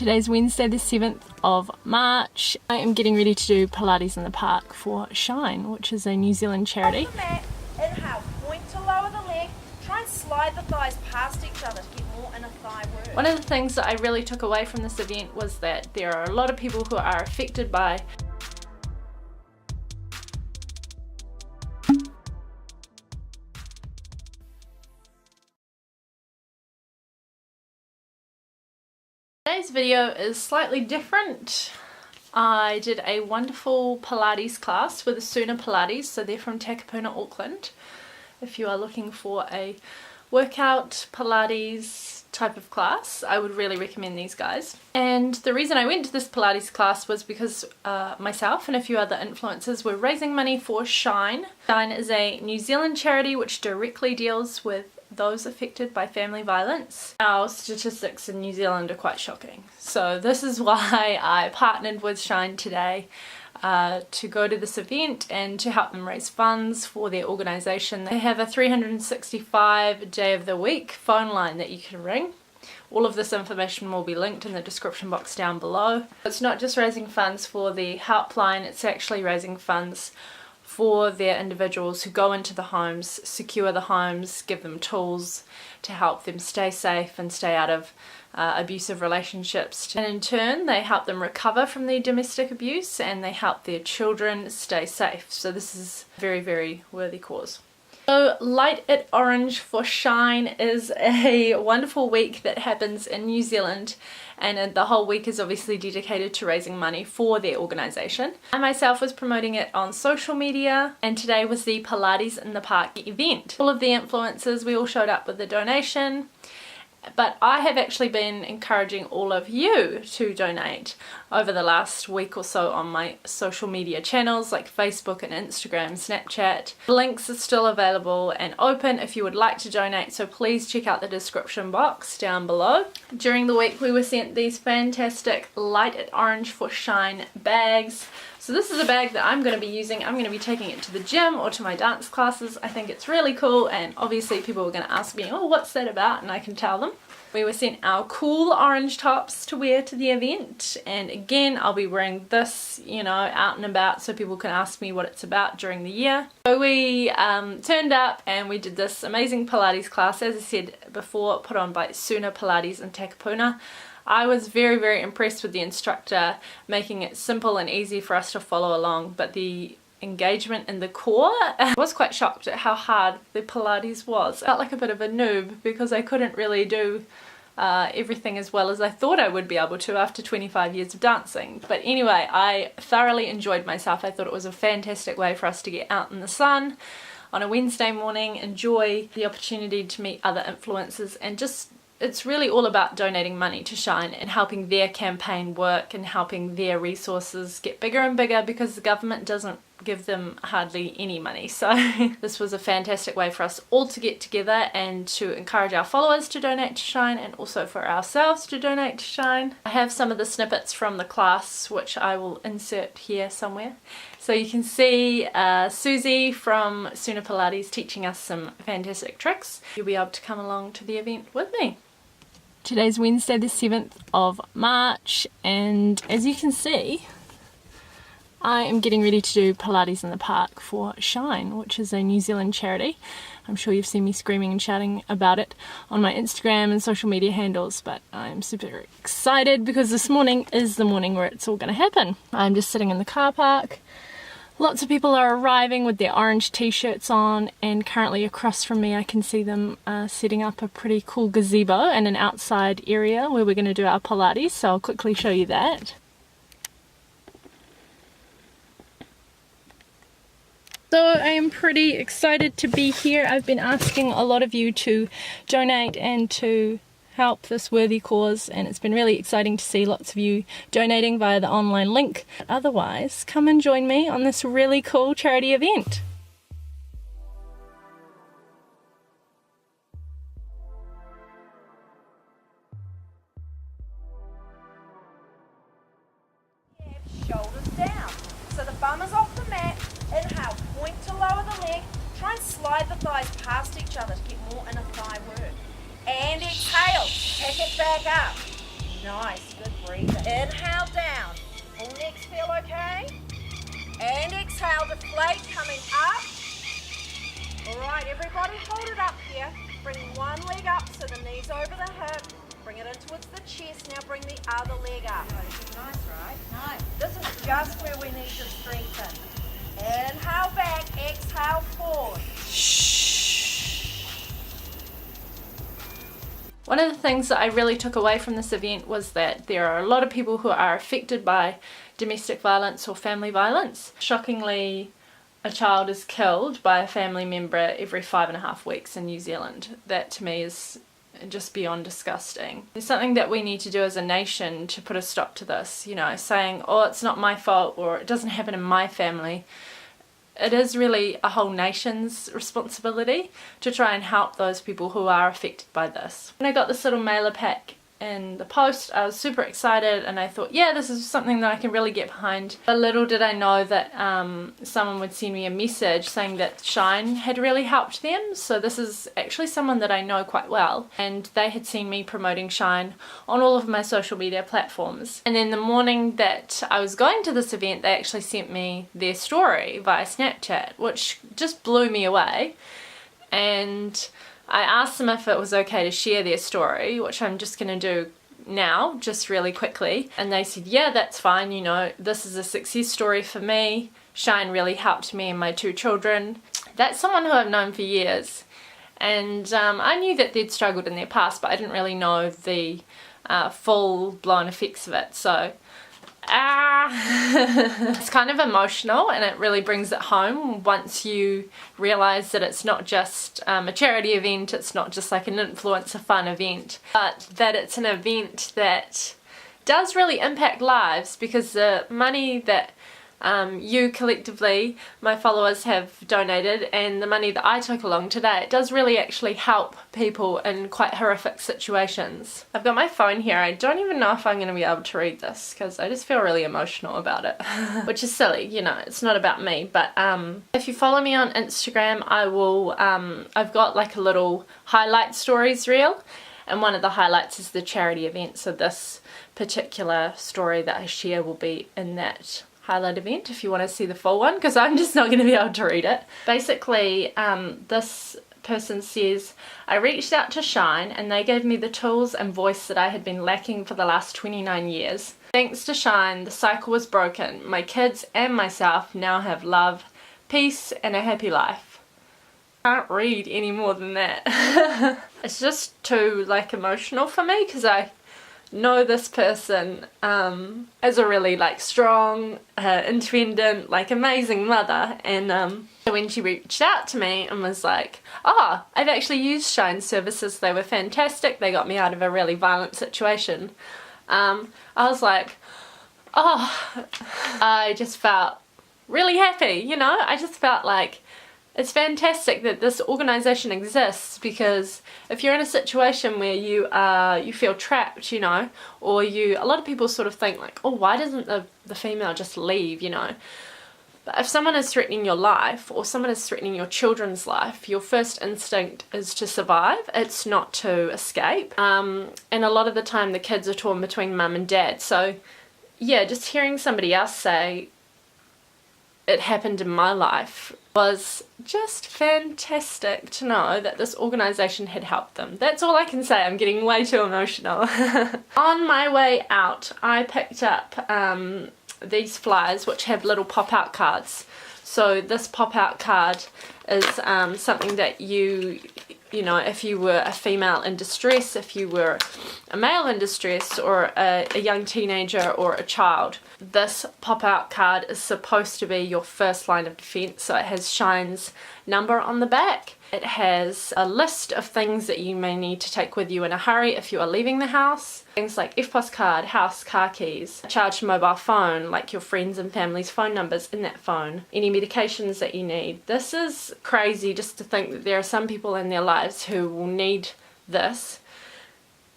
Today's Wednesday the 7th of March. I am getting ready to do Pilates in the park for Shine, which is a New Zealand charity. Off the mat, inhale, point to lower the leg, try and slide the thighs past each other to get more inner thigh work. One of the things that I really took away from this event was that there are a lot of people who are affected by Today's video is slightly different. I did a wonderful Pilates class with the SUNA Pilates, so they're from Takapuna, Auckland. If you are looking for a workout Pilates type of class, I would really recommend these guys. And the reason I went to this Pilates class was because myself and a few other influencers were raising money for Shine. Shine is a New Zealand charity which directly deals with those affected by family violence. Our statistics in New Zealand are quite shocking. So this is why I partnered with Shine today to go to this event and to help them raise funds for their organisation. They have a 365 day of the week phone line that you can ring. All of this information will be linked in the description box down below. It's not just raising funds for the helpline, it's actually raising funds for their individuals who go into the homes, secure the homes, give them tools to help them stay safe and stay out of abusive relationships. And in turn, they help them recover from their domestic abuse and they help their children stay safe. So this is a very, very worthy cause. So Light It Orange for Shine is a wonderful week that happens in New Zealand, and the whole week is obviously dedicated to raising money for their organisation. I myself was promoting it on social media, and today was the Pilates in the Park event. All of the influencers, we all showed up with a donation. But I have actually been encouraging all of you to donate over the last week or so on my social media channels like Facebook and Instagram, Snapchat. Links are still available and open if you would like to donate, so please check out the description box down below. During the week we were sent these fantastic Light It Orange for Shine bags. So this is a bag that I'm going to be using. I'm going to be taking it to the gym or to my dance classes. I think it's really cool, and obviously people were going to ask me, oh, what's that about? And I can tell them. We were sent our cool orange tops to wear to the event, and again I'll be wearing this, you know, out and about so people can ask me what it's about during the year. So we turned up and we did this amazing Pilates class, as I said before, put on by SUNA Pilates in Takapuna. I was very, very impressed with the instructor, making it simple and easy for us to follow along, but the engagement in the core, I was quite shocked at how hard the Pilates was. I felt like a bit of a noob because I couldn't really do everything as well as I thought I would be able to after 25 years of dancing. But anyway, I thoroughly enjoyed myself. I thought it was a fantastic way for us to get out in the sun on a Wednesday morning, enjoy the opportunity to meet other influencers, and just it's really all about donating money to Shine and helping their campaign work and helping their resources get bigger and bigger because the government doesn't give them hardly any money. So this was a fantastic way for us all to get together and to encourage our followers to donate to Shine and also for ourselves to donate to Shine. I have some of the snippets from the class which I will insert here somewhere. So you can see Susie from SUNA Pilates teaching us some fantastic tricks. You'll be able to come along to the event with me. Today's Wednesday the 7th of March, and as you can see, I am getting ready to do Pilates in the park for Shine, which is a New Zealand charity. I'm sure you've seen me screaming and shouting about it on my Instagram and social media handles, but I'm super excited because this morning is the morning where it's all going to happen. I'm just sitting in the car park. Lots of people are arriving with their orange t-shirts on, and currently across from me I can see them setting up a pretty cool gazebo and an outside area where we're going to do our Pilates, so I'll quickly show you that. So I am pretty excited to be here. I've been asking a lot of you to donate and to help this worthy cause, and it's been really exciting to see lots of you donating via the online link. Otherwise, come and join me on this really cool charity event. Shoulders down. So the bum is off the mat. Inhale, point to lower the leg. Try and slide the thighs past each other to get more inner thigh work. And exhale, pick it back up. Nice, good breathing. Inhale down. Full neck feel okay? And exhale, deflate, coming up. Alright, everybody hold it up here. Bring one leg up so the knee's over the hip. Bring it in towards the chest. Now bring the other leg up. Nice, right? Nice. This is just where we need to strengthen. Inhale back, exhale forward. One of the things that I really took away from this event was that there are a lot of people who are affected by domestic violence or family violence. Shockingly, a child is killed by a family member every 5.5 weeks in New Zealand. That to me is just beyond disgusting. There's something that we need to do as a nation to put a stop to this, you know, saying, oh, it's not my fault or it doesn't happen in my family. It is really a whole nation's responsibility to try and help those people who are affected by this. When I got this little mailer pack in the post, I was super excited and I thought, yeah, this is something that I can really get behind. But little did I know that someone would send me a message saying that Shine had really helped them. So this is actually someone that I know quite well, and they had seen me promoting Shine on all of my social media platforms. And then the morning that I was going to this event, they actually sent me their story via Snapchat, which just blew me away. And I asked them if it was okay to share their story, which I'm just going to do now, just really quickly. And they said, yeah, that's fine, you know, this is a success story for me. Shine really helped me and my 2 children. That's someone who I've known for years. And I knew that they'd struggled in their past, but I didn't really know the full-blown effects of it. So, it's kind of emotional, and it really brings it home once you realise that it's not just a charity event, it's not just like an influencer fun event, but that it's an event that does really impact lives, because the money that you collectively, my followers, have donated, and the money that I took along today, it does really actually help people in quite horrific situations. I've got my phone here. I don't even know if I'm going to be able to read this because I just feel really emotional about it, which is silly, you know, it's not about me. But if you follow me on Instagram, I will, I've got like a little highlight stories reel, and one of the highlights is the charity event, so this particular story that I share will be in that highlight event if you want to see the full one, because I'm just not going to be able to read it. Basically, this person says, I reached out to Shine and they gave me the tools and voice that I had been lacking for the last 29 years. Thanks to Shine, the cycle was broken. My kids and myself now have love, peace, and a happy life. Can't read any more than that. It's just too like emotional for me, because I know this person as a really like strong, independent, like amazing mother, and when she reached out to me and was like, oh, I've actually used Shine services, they were fantastic, they got me out of a really violent situation, I was like, oh, I just felt really happy, you know. I just felt like it's fantastic that this organisation exists, because if you're in a situation where you feel trapped, you know, or a lot of people sort of think like, oh, why doesn't the female just leave, you know. But if someone is threatening your life, or someone is threatening your children's life, your first instinct is to survive, it's not to escape. And a lot of the time the kids are torn between mum and dad. So yeah, just hearing somebody else say it happened in my life was just fantastic to know that this organisation had helped them. That's all I can say. I'm getting way too emotional. On my way out, I picked up these flyers which have little pop-out cards. So this pop-out card is something that you know, if you were a female in distress, if you were a male in distress, or a young teenager or a child, this pop-out card is supposed to be your first line of defense. So it has Shine's number on the back. It has a list of things that you may need to take with you in a hurry if you are leaving the house. Things like EFTPOS card, house, car keys, a charged mobile phone, like your friends and family's phone numbers in that phone, any medications that you need. This is crazy just to think that there are some people in their lives who will need this,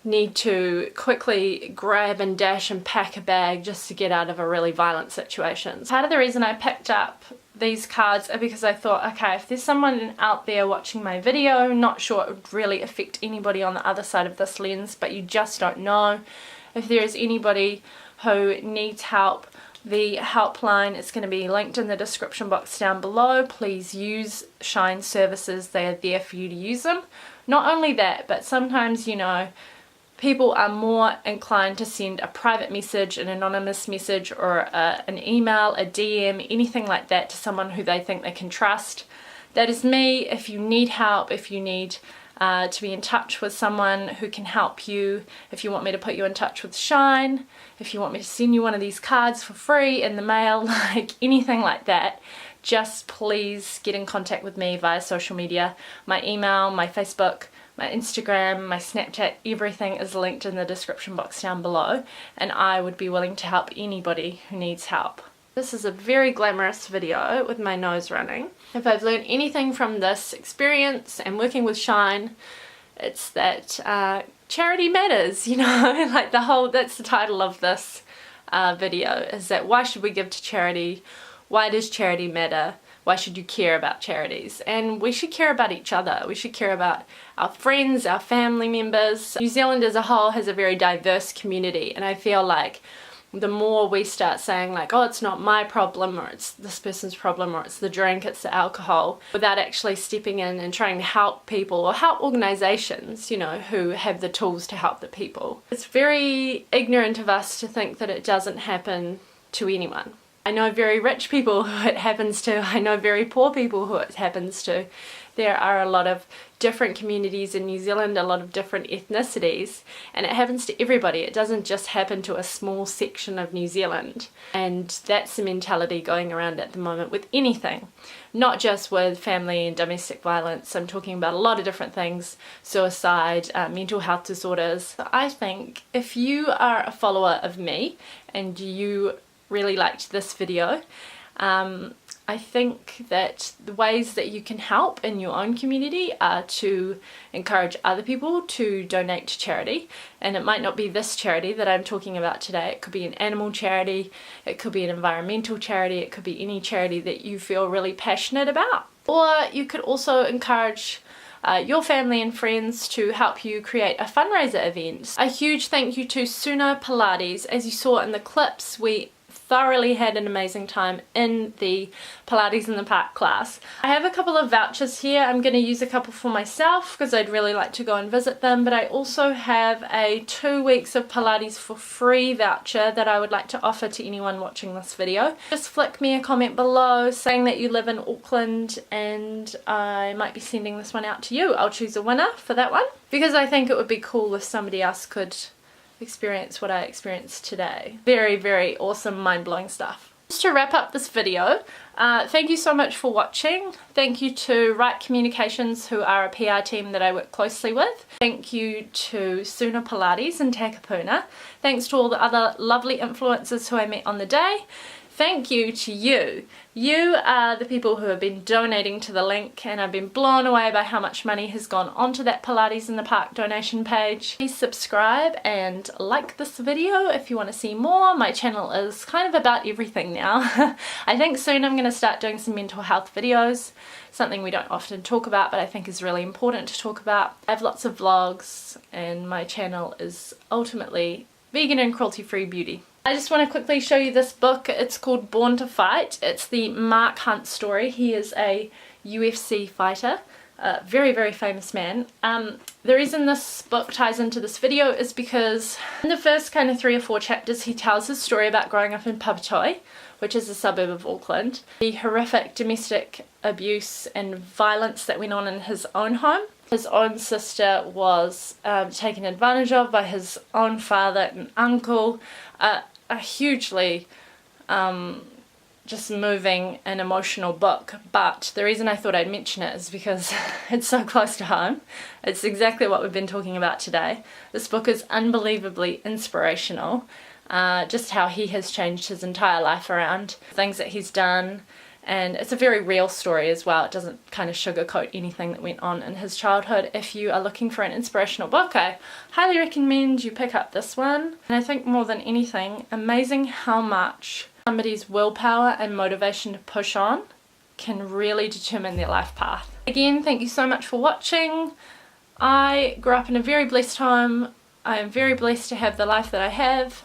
need to quickly grab and dash and pack a bag just to get out of a really violent situation. Part of the reason I picked up these cards are because I thought, okay, if there's someone out there watching my video, not sure it would really affect anybody on the other side of this lens, but you just don't know, If there is anybody who needs help, the helpline is going to be linked in the description box down below. Please use Shine services. They are there for you to use them. Not only that, but sometimes, you know, people are more inclined to send a private message, an anonymous message, or an email, a DM, anything like that to someone who they think they can trust. That is me. If you need help, if you need to be in touch with someone who can help you, if you want me to put you in touch with Shine, if you want me to send you one of these cards for free in the mail, like anything like that, just please get in contact with me via social media. My email, my Facebook, my Instagram, my Snapchat, everything is linked in the description box down below, and I would be willing to help anybody who needs help. This is a very glamorous video with my nose running. If I've learned anything from this experience and working with Shine, it's that charity matters, you know, like that's the title of this video, is that why should we give to charity? Why does charity matter? Why should you care about charities? And we should care about each other. We should care about our friends, our family members. New Zealand as a whole has a very diverse community, and I feel like the more we start saying like, oh, it's not my problem, or it's this person's problem, or it's the drink, it's the alcohol, without actually stepping in and trying to help people or help organisations, you know, who have the tools to help the people. It's very ignorant of us to think that it doesn't happen to anyone. I know very rich people who it happens to. I know very poor people who it happens to. There are a lot of different communities in New Zealand, a lot of different ethnicities, and it happens to everybody. It doesn't just happen to a small section of New Zealand. And that's the mentality going around at the moment with anything, not just with family and domestic violence. I'm talking about a lot of different things: suicide, mental health disorders. So I think if you are a follower of me and you really liked this video, I think that the ways that you can help in your own community are to encourage other people to donate to charity. And it might not be this charity that I'm talking about today. It could be an animal charity, it could be an environmental charity, it could be any charity that you feel really passionate about. Or you could also encourage your family and friends to help you create a fundraiser event. A huge thank you to SUNA Pilates. As you saw in the clips, we thoroughly had an amazing time in the Pilates in the Park class. I have a couple of vouchers here. I'm going to use a couple for myself because I'd really like to go and visit them, but I also have a 2 weeks of Pilates for free voucher that I would like to offer to anyone watching this video. Just flick me a comment below saying that you live in Auckland and I might be sending this one out to you. I'll choose a winner for that one because I think it would be cool if somebody else could experience what I experienced today. Very, very awesome, mind-blowing stuff. Just to wrap up this video, thank you so much for watching. Thank you to Right Communications, who are a PR team that I work closely with. Thank you to SUNA Pilates in Takapuna. Thanks to all the other lovely influencers who I met on the day. Thank you to you. You are the people who have been donating to the link, and I've been blown away by how much money has gone onto that Pilates in the Park donation page. Please subscribe and like this video if you want to see more. My channel is kind of about everything now. I think soon I'm going to start doing some mental health videos, something we don't often talk about but I think is really important to talk about. I have lots of vlogs and my channel is ultimately vegan and cruelty-free beauty. I just want to quickly show you this book. It's called Born to Fight. It's the Mark Hunt story. He is a UFC fighter, a very, very famous man. The reason this book ties into this video is because in the first kind of 3 or 4 chapters he tells his story about growing up in Papatoi, which is a suburb of Auckland, the horrific domestic abuse and violence that went on in his own home. His own sister was taken advantage of by his own father and uncle. A hugely just moving and emotional book, but the reason I thought I'd mention it is because it's so close to home. It's exactly what we've been talking about today. This book is unbelievably inspirational, just how he has changed his entire life around, things that he's done, and it's a very real story as well. It doesn't kind of sugarcoat anything that went on in his childhood. If you are looking for an inspirational book, I highly recommend you pick up this one. And I think more than anything, amazing how much somebody's willpower and motivation to push on can really determine their life path. Again, thank you so much for watching. I grew up in a very blessed home I am very blessed to have the life that I have.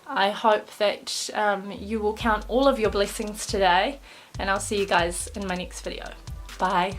I hope that you will count all of your blessings today, and I'll see you guys in my next video. Bye.